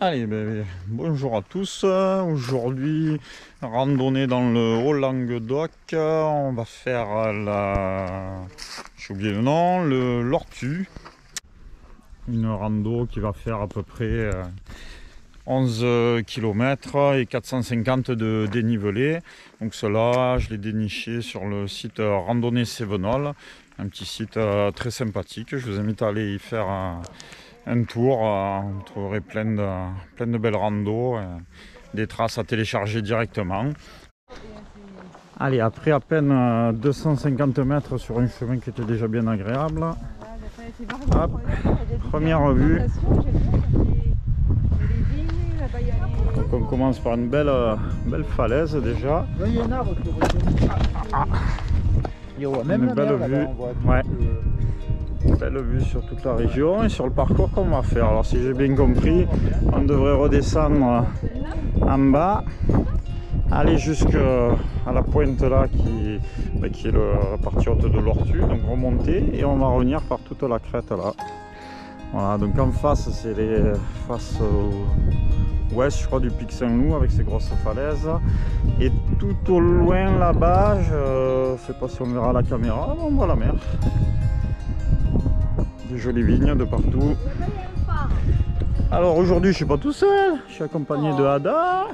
Allez, bonjour à tous. Aujourd'hui, randonnée dans le Haut-Languedoc. On va faire j'ai oublié le nom, l'Ortu. Une rando qui va faire à peu près 11 km et 450 de dénivelé. Donc cela, je l'ai déniché sur le site Randonnée Cévenol. Un petit site très sympathique. Je vous invite à aller y faire un tour. Vous trouverez plein de belles randos, des traces à télécharger directement. Allez, après à peine 250 mètres sur un chemin qui était déjà bien agréable. Hop, première vue. Donc on commence par une belle falaise déjà. Une belle vue. Ouais. Belle vue sur toute la région et sur le parcours qu'on va faire. Alors si j'ai bien compris, on devrait redescendre en bas, aller jusqu'à la pointe là qui est la partie haute de l'Ortu, donc remonter et on va revenir par toute la crête là. Voilà, donc en face c'est les faces ouest, je crois, du Pic Saint-Loup avec ses grosses falaises, et tout au loin là-bas, je sais pas si on verra la caméra, on voit la mer. Des jolies vignes de partout. Alors aujourd'hui je suis pas tout seul, je suis accompagné de Ada,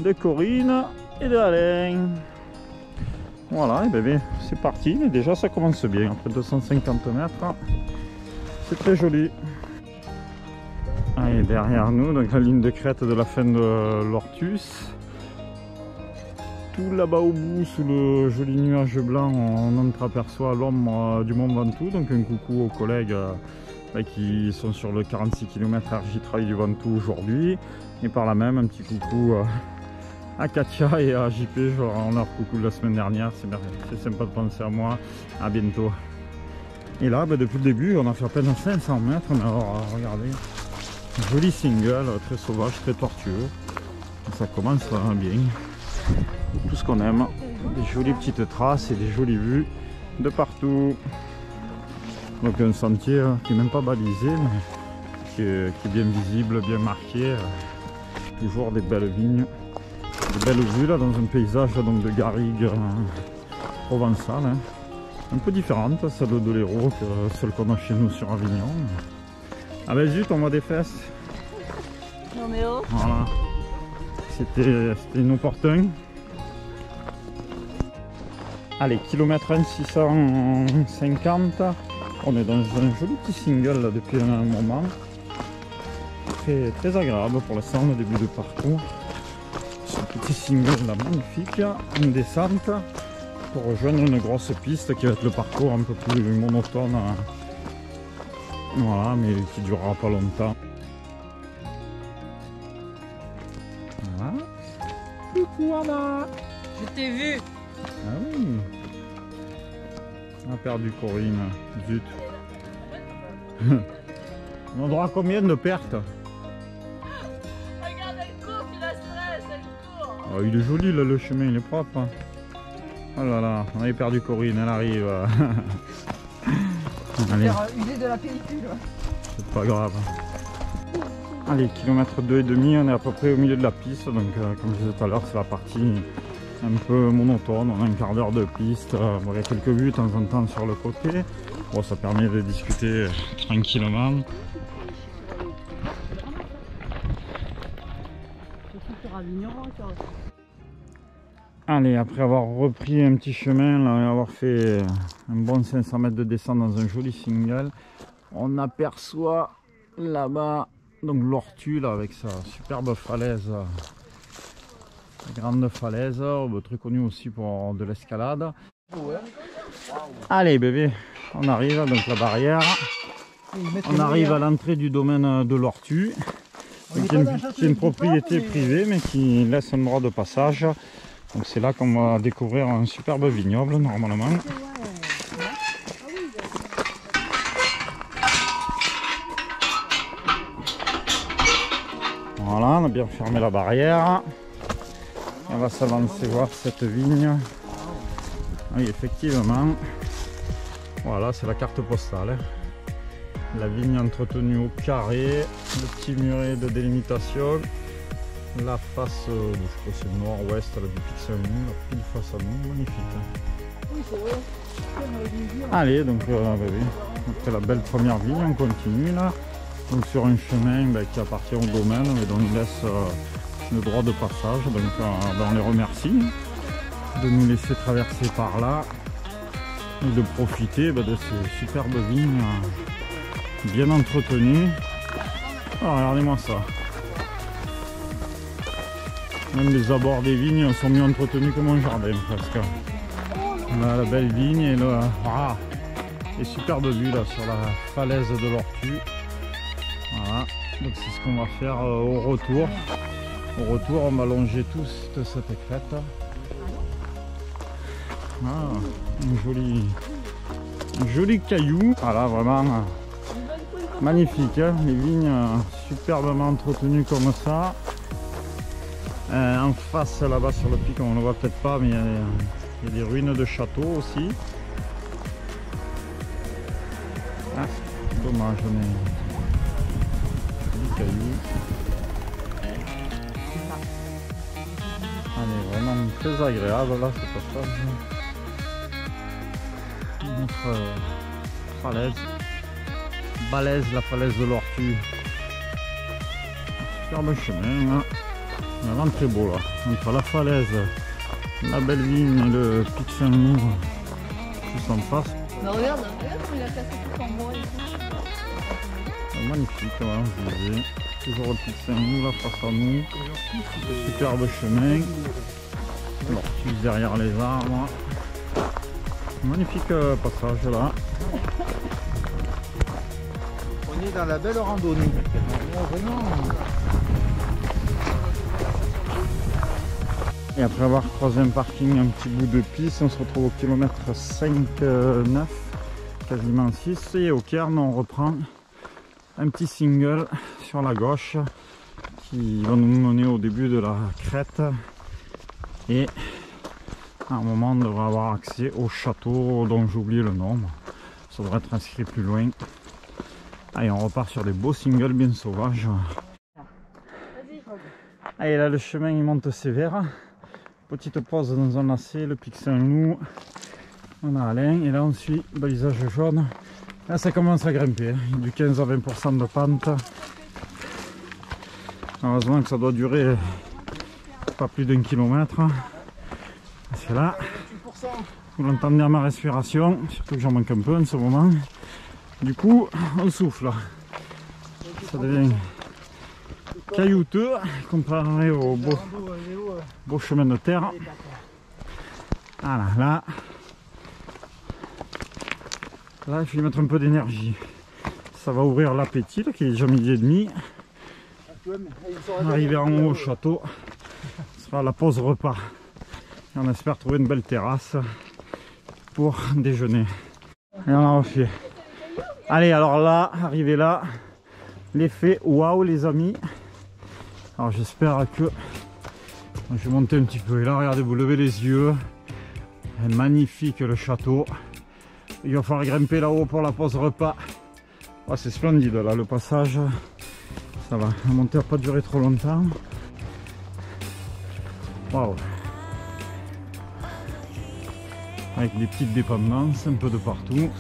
de Corinne et de Alain. Voilà, et bien c'est parti, mais déjà ça commence bien, après 250 mètres, c'est très joli. Et derrière nous, donc la ligne de crête de la fin de l'Ortus. Tout là-bas au bout, sous le joli nuage blanc, on entreaperçoit l'ombre du Mont Ventoux. Donc un coucou aux collègues qui sont sur le 46 km RJ Trail du Ventoux aujourd'hui. Et par là même, un petit coucou à Katia et à JP, on leur coucou de la semaine dernière. C'est sympa de penser à moi. À bientôt. Et là, depuis le début, on a fait à peine 500 mètres. Mais alors, regardez, joli single, très sauvage, très tortueux. Ça commence bien. Tout ce qu'on aime, des jolies petites traces et des jolies vues de partout. Donc un sentier qui n'est même pas balisé, mais qui est bien visible, bien marqué. Toujours des belles vignes, des belles vues là dans un paysage donc de garrigue provençale, un peu différente celle de l'Hérault que celle qu'on a chez nous sur Avignon. Ah ben zut, on voit des fesses. Non mais oh. Voilà, c'était inopportun. Allez, kilomètre 1 650, on est dans un joli petit single là, depuis un moment. Très agréable pour l'instant, le début de parcours. Ce petit single là, magnifique, une descente pour rejoindre une grosse piste qui va être le parcours un peu plus monotone. Voilà, mais qui durera pas longtemps. Voilà. Coucou Anna. Je t'ai vu. Ah oui. On a perdu Corinne. Zut. On a droit à combien de pertes? Regarde, elle court, tu la stresses, elle court. Oh, il est joli là, le chemin, il est propre. Oh là là, on avait perdu Corinne, elle arrive. Allez. User de la pellicule. C'est pas grave. Allez, kilomètre 2,5, on est à peu près au milieu de la piste. Donc comme je disais tout à l'heure, c'est la partie un peu monotone. On a un quart d'heure de piste. Bon, il y a quelques vues de temps en temps sur le côté. Bon, ça permet de discuter tranquillement. Allez, après avoir repris un petit chemin, là, et avoir fait un bon 500 mètres de descente dans un joli single, on aperçoit là-bas donc l'Ortu là, avec sa superbe falaise, grande falaise, très connue aussi pour de l'escalade. Allez bébé, on arrive donc la barrière, on arrive à l'entrée du domaine de l'Ortu, qui est une propriété privée mais qui laisse un droit de passage. Donc c'est là qu'on va découvrir un superbe vignoble normalement. Voilà, on a bien fermé la barrière. Et on va s'avancer voir cette vigne. Oui, effectivement. Voilà, c'est la carte postale. La vigne entretenue au carré, le petit muret de délimitation, la face, je crois que c'est le nord-ouest du Pic Saint-Loup, la pile face à nous, magnifique. Oui, c'est vrai. Allez, donc bah oui, après la belle première vigne, on continue là, donc sur un chemin qui appartient au domaine, mais dont il laisse le droit de passage, donc on les remercie de nous laisser traverser par là et de profiter de ces superbes vignes bien entretenues. Oh, regardez-moi ça, même les abords des vignes sont mieux entretenus que mon jardin presque. Là, la belle vigne et les superbes vues là sur la falaise de l'Ortu. Voilà, donc c'est ce qu'on va faire au retour. Au retour, on va longer toute cette crête. Ah, un joli caillou. Voilà, vraiment magnifique, hein, les vignes superbement entretenues comme ça. En face là-bas sur le pic, on ne le voit peut-être pas, mais il y a des ruines de châteaux aussi. Ah, dommage, on est des cailloux. Elle est vraiment très agréable là, ce passage. Notre falaise, Balèze, la falaise de l'Ortu. Superbe chemin là. Vraiment très beau là, entre la falaise, la belle vigne et le Pic Saint-Loup juste en face. Mais regarde comme il a cassé tout en bois. Magnifique, voilà, je vous disais. Toujours le Pic Saint-Loup là face à nous. Superbe chemin. L'Ortu derrière les arbres. Magnifique passage là. On est dans la belle randonnée. Et après avoir croisé un parking, un petit bout de piste, on se retrouve au kilomètre 5-9, quasiment 6. Et au cairn, on reprend un petit single sur la gauche qui va nous mener au début de la crête. Et à un moment, on devrait avoir accès au château dont j'oublie le nom. Ça devrait être inscrit plus loin. Allez, on repart sur des beaux singles bien sauvages. Allez, là, le chemin il monte sévère. Petite pause dans un lacet, le Pic Saint-Loup. On a Alain et là on suit le balisage jaune. Là ça commence à grimper, du 15 à 20% de pente. Heureusement que ça doit durer pas plus d'1 kilomètre. Parce que là, vous l'entendez à ma respiration, surtout que j'en manque un peu en ce moment. Du coup, on souffle. Ça devient caillouteux comparé au beau chemin de terre. Voilà, là il faut y mettre un peu d'énergie. Ça va ouvrir l'appétit qui est déjà 12h30. Arrivé en haut au château, ce sera la pause repas. Et on espère trouver une belle terrasse pour déjeuner. Et on a refait. Allez, alors là, arrivé là, l'effet waouh les amis. Alors j'espère que je vais monter un petit peu. Et là, regardez, vous levez les yeux. Magnifique le château. Il va falloir grimper là-haut pour la pause repas. Oh, c'est splendide là, le passage. Ça va, la montée n'a pas duré trop longtemps. Waouh! Avec des petites dépendances un peu de partout.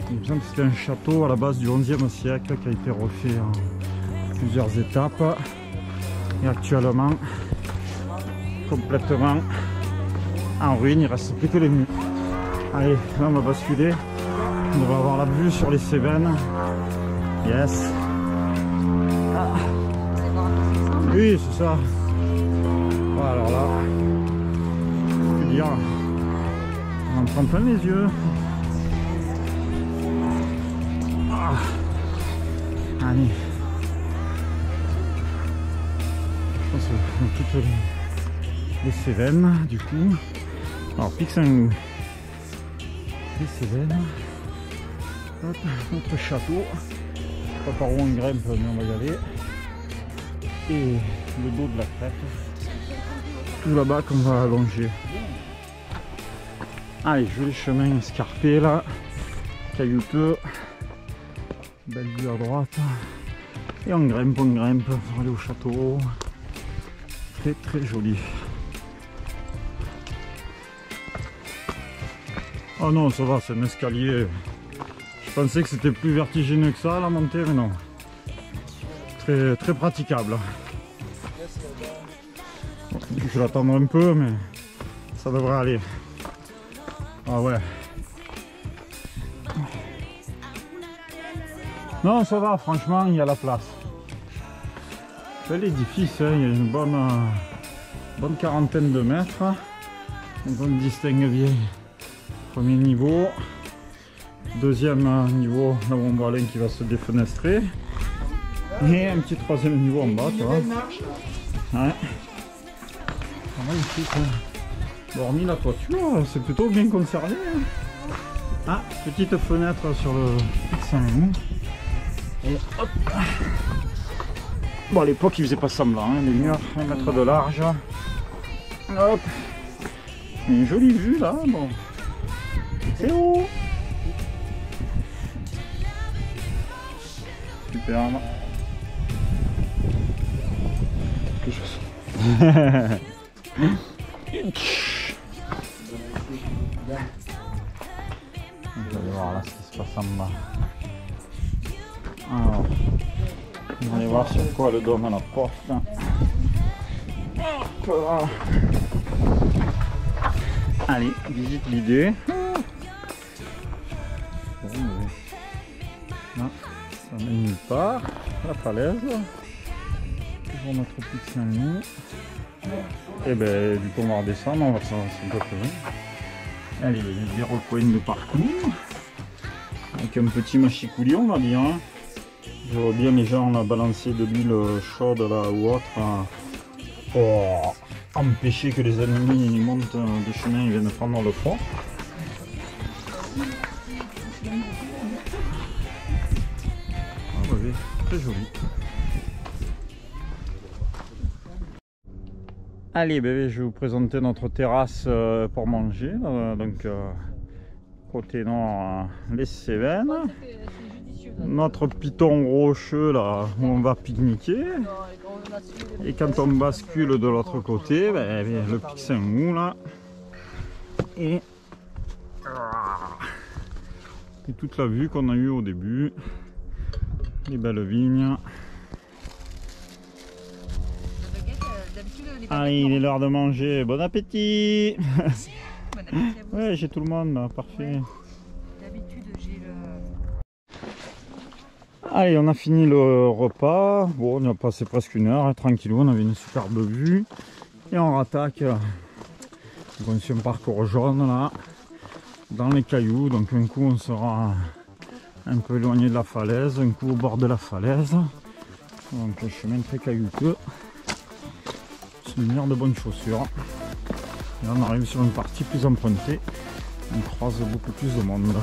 Il me semble que c'était un château à la base du XIe siècle qui a été refait en plusieurs étapes. Et actuellement, complètement en ruine, il ne reste plus que les murs. Allez, là on va basculer. On devrait avoir la vue sur les Cévennes. Yes. Ah. Oui, c'est ça. Voilà, alors là, je peux dire, on en prend plein les yeux. Ah. Allez. Je pense que dans toutes les Cévennes, du coup. Alors, Pic Saint-Loup. Les Cévennes. Hop, notre château. Je sais pas par où on grimpe, mais on va y aller. Et le dos de la crête. Tout là-bas qu'on va allonger. Allez, joli chemin escarpé là. Caillouteux. Belle vue à droite. Et on grimpe pour aller au château. Très très joli. Oh non, ça va, c'est un escalier. Je pensais que c'était plus vertigineux que ça la montée, mais non. Très, très praticable. Je vais attendre un peu, mais ça devrait aller. Ah ouais. Non, ça va, franchement, il y a la place. C'est l'édifice, hein, il y a une bonne quarantaine de mètres. Donc on distingue bien. Premier niveau. Deuxième niveau, la bombe qui va se défenestrer. Et un petit troisième niveau en bas, tu vois. Ouais. Magnifique. Hormis la toiture, c'est plutôt bien conservé. Hein. Ah, petite fenêtre sur le Saint-Loup. Et hop. Bon, à l'époque, il faisait pas semblant, hein, les murs 1 mètre de large. Hop. Une jolie vue là, bon. C'est haut. Superbe. Vous allez voir là ce qui se passe en bas. Alors, on va aller voir sur quoi le donne à la porte. Hop là. Allez, visite l'idée. Là, ça mène nulle part. La falaise. Toujours notre petit Saint-Loup. Et ben du coup on va redescendre, on va s'en peu plus. Allez, des recoins de parcours. Avec un petit machicoulis on va dire. Hein. Je vois bien les gens là balancer de l'huile chaude là ou autre. Pour empêcher que les ennemis montent des chemins et viennent prendre le fond. Ah bah oui, très joli. Allez bébé, je vais vous présenter notre terrasse pour manger. Donc côté nord, les Cévennes. Notre piton rocheux là où on va pique-niquer. Et quand on bascule de l'autre côté, ben, le pic Saint-Loup là. Et toute la vue qu'on a eue au début. Les belles vignes. Allez, il est l'heure de manger. Bon appétit. Bon appétit à vous. Ouais, j'ai tout le monde là, parfait. Ouais. D'habitude, j'ai le... Allez, on a fini le repas. Bon, on a passé presque 1 heure, hein, tranquillou, on avait une superbe vue. Et on rattaque. Donc on suit un parcours jaune là, dans les cailloux. Donc un coup on sera un peu éloigné de la falaise, un coup au bord de la falaise. Donc un chemin très caillouteux. Souvenir de bonnes chaussures. Et là on arrive sur une partie plus empruntée. On croise beaucoup plus de monde.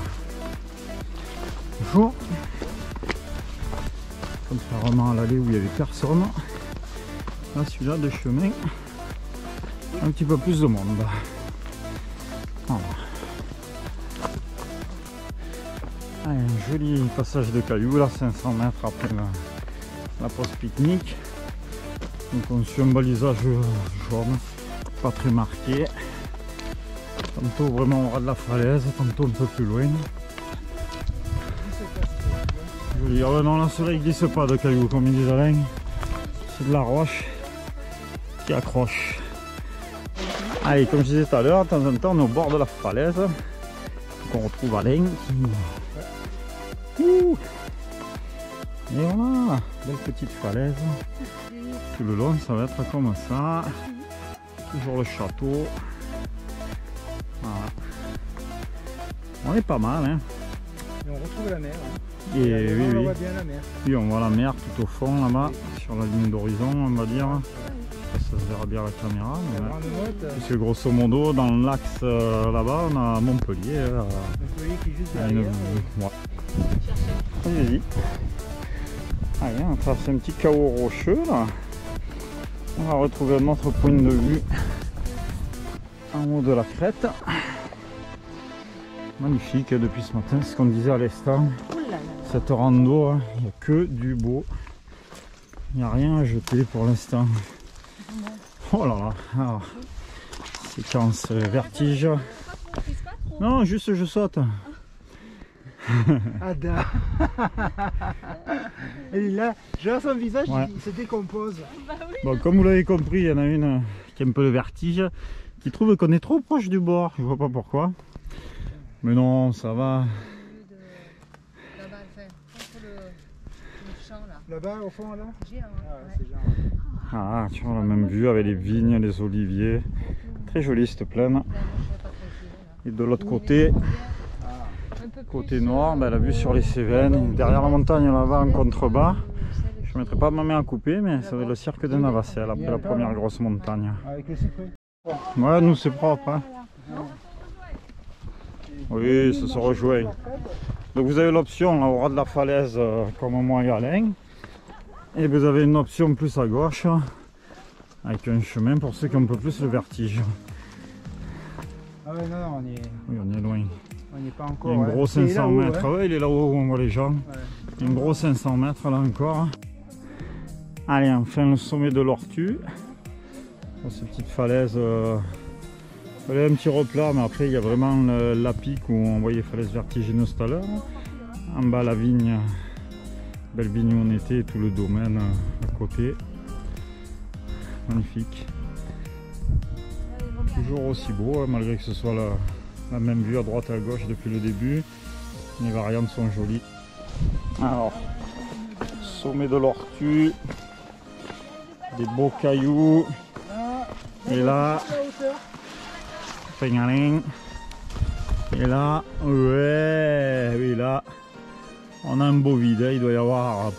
Bonjour. Contrairement à l'allée où il n'y avait personne. Là celui-là de chemin. Un petit peu plus de monde. Voilà. Allez, un joli passage de cailloux là, 500 mètres après la pause pique-nique. Donc on suit un balisage jaune, pas très marqué. Tantôt vraiment au ras de la falaise, tantôt un peu plus loin. Joli. Ah ouais, non, là c'est vrai qu'il glisse pas de cailloux comme il dit Alain. C'est de la roche qui accroche. Allez, comme je disais tout à l'heure, de temps en temps on est au bord de la falaise. Donc on retrouve Alain qui... Ouh. Et voilà, belle petite falaise. Tout le long ça va être comme ça. Toujours le château. Voilà. On est pas mal hein. Et on retrouve la mer. Hein. Et là, oui, on voit bien la mer. Oui, on voit la mer tout au fond là-bas, sur la ligne d'horizon on va dire. Ça se verra bien à la caméra. Puisque grosso modo dans l'axe là-bas on a Montpellier. Montpellier qui est juste derrière. Allez-y. Allez, on traverse un petit chaos rocheux là. On va retrouver un autre point de vue en haut de la crête. Magnifique depuis ce matin, c'est ce qu'on disait à l'instant. cette rando, hein. Il n'y a que du beau. Il n'y a rien à jeter pour l'instant. Oh là là. Alors, séquence vertige. Non, juste je saute. Ada. Elle est là, je vois son visage, Ouais. il se décompose. Bon, comme vous l'avez compris, il y en a une qui a un peu le vertige, qui trouve qu'on est trop proche du bord. Je vois pas pourquoi. Mais non, ça va. Là-bas, enfin, contre le champ là. Là-bas, au fond, là Géant, Ah, ouais. c'est genre. Ah, tu vois la même vue avec les vignes, les oliviers. Très jolie cette plaine. Là, moi, je serais pas trop ici, là. Et de l'autre côté, Un peu côté plus, nord, ben, la vue sur les Cévennes. Derrière la montagne là-bas en contrebas. Je ne mettrai pas ma main à couper, mais ça va être le cirque de Navacelles, après la première grosse montagne. Avec le cyprès. Ouais, nous c'est propre. Hein. Oui, ça se rejoint. Donc vous avez l'option au ras de la falaise, comme moi et Alain. Et vous avez une option plus à gauche, avec un chemin pour ceux qui ont un peu plus le vertige. Ah ouais, non, on est, Oui, on est loin. on n'est pas Il encore. y a un ouais. gros C'est 500 là-haut, mètres. hein. Ouais, il est là-haut où on voit les gens. Ouais. Un gros 500 mètres là encore. Allez, enfin le sommet de l'Ortu. Ces petites falaises. Il y a un petit replat, mais après il y a vraiment la pique où on voyait falaises vertigineuses tout à l'heure. En bas la vigne, belle vigne où on était, tout le domaine à côté. Magnifique. Toujours aussi beau, hein, malgré que ce soit la même vue à droite et à gauche depuis le début. Les variantes sont jolies. Alors, sommet de l'Ortu, des beaux cailloux. Et là, Pingaling. Et là, ouais, oui, là, on a un beau vide. Hein, il doit y avoir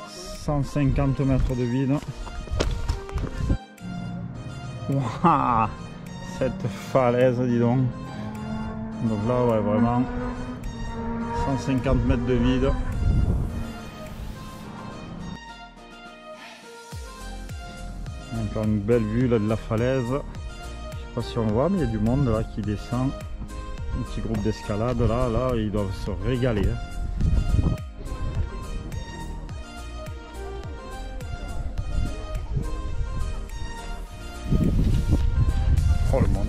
150 mètres de vide. Waouh, cette falaise, dis donc. Donc là, ouais, vraiment 150 mètres de vide. Encore une belle vue là de la falaise. Je sais pas si on le voit, mais il y a du monde là qui descend. Un petit groupe d'escalade là, ils doivent se régaler. Hein. Oh le monde.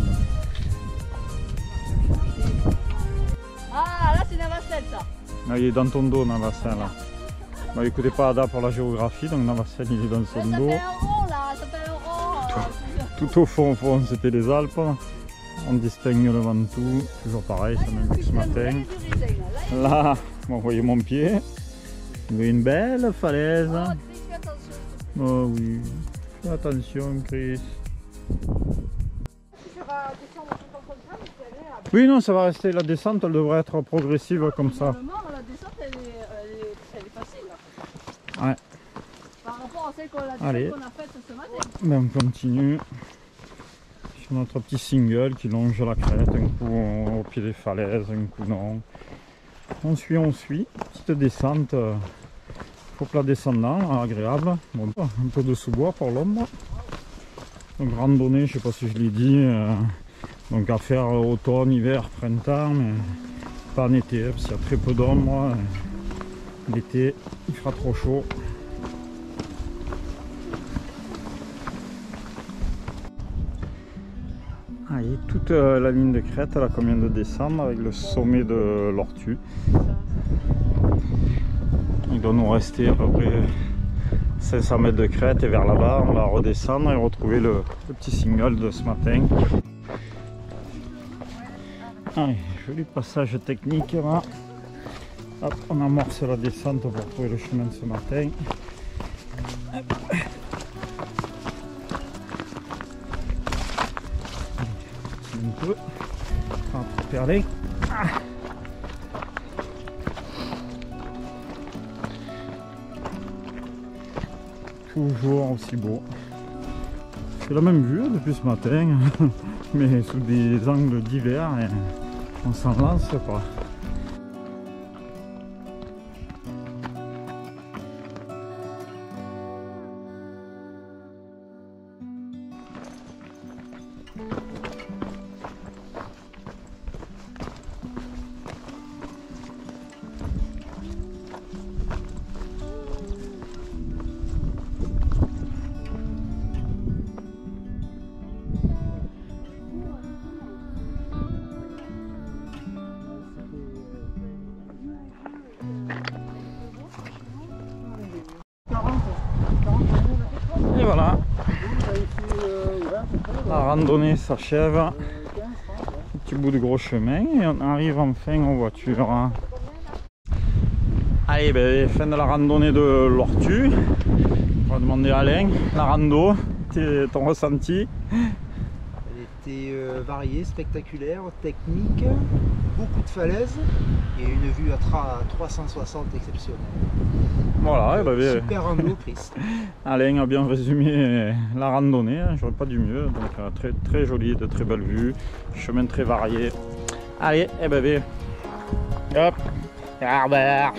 Ah, là, c'est Navacelles, ça. Ah, il est dans ton dos, Navacelles. Bah, écoutez pas Ada pour la géographie, donc Navacelles il est dans son Ça dos. fait un rond, là, ça fait un rond. Tout au fond, c'était les Alpes. On distingue le Ventoux, toujours pareil, c'est même que ce matin. Là, vous voyez mon pied. Vous voyez une belle falaise. Oh, Chris, fais attention. Oh oui, fais attention Chris. Ça va descendre tout en comme ça, mais c'est agréable. Oui, non, ça va rester, la descente, elle devrait être progressive comme ça. Normalement, la descente, elle est facile. Là. Ouais. Par rapport à celle qu'on a faite ce matin. Ben, on continue sur notre petit single qui longe la crête, un coup au pied des falaises, un coup non. On suit. Petite descente, faut plat descendant, agréable. Bon, un peu de sous-bois pour l'ombre. Donc randonnée, je sais pas si je l'ai dit, donc à faire automne, hiver, printemps, mais pas en été, parce qu'il y a très peu d'ombre. L'été, il fera trop chaud. Allez, toute la ligne de crête, là, qu'on vient de descendre avec le sommet de l'Ortu. Il doit nous rester à peu près 500 mètres de crête et vers là-bas, on va redescendre et retrouver le petit single de ce matin. Allez, joli passage technique là. Hop, on amorce la descente pour trouver le chemin de ce matin. Hop. Un peu. Entre perler. Toujours aussi beau. C'est la même vue depuis ce matin, mais sous des angles divers et on s'en lance pas. randonnée s'achève. Petit bout de gros chemin et on arrive enfin aux voitures. Allez, ben, fin de la randonnée de l'Ortu. On va demander à Alain, la rando, ton ressenti. Elle était variée, spectaculaire, technique, beaucoup de falaises et une vue à 360 exceptionnelle. Voilà, et ben, super rando, Chris. Alain a bien résumé la randonnée, hein, j'aurais pas dû mieux. Donc très, très joli, de très belles vues, chemin très varié. Allez, et ben, hop, Herbert.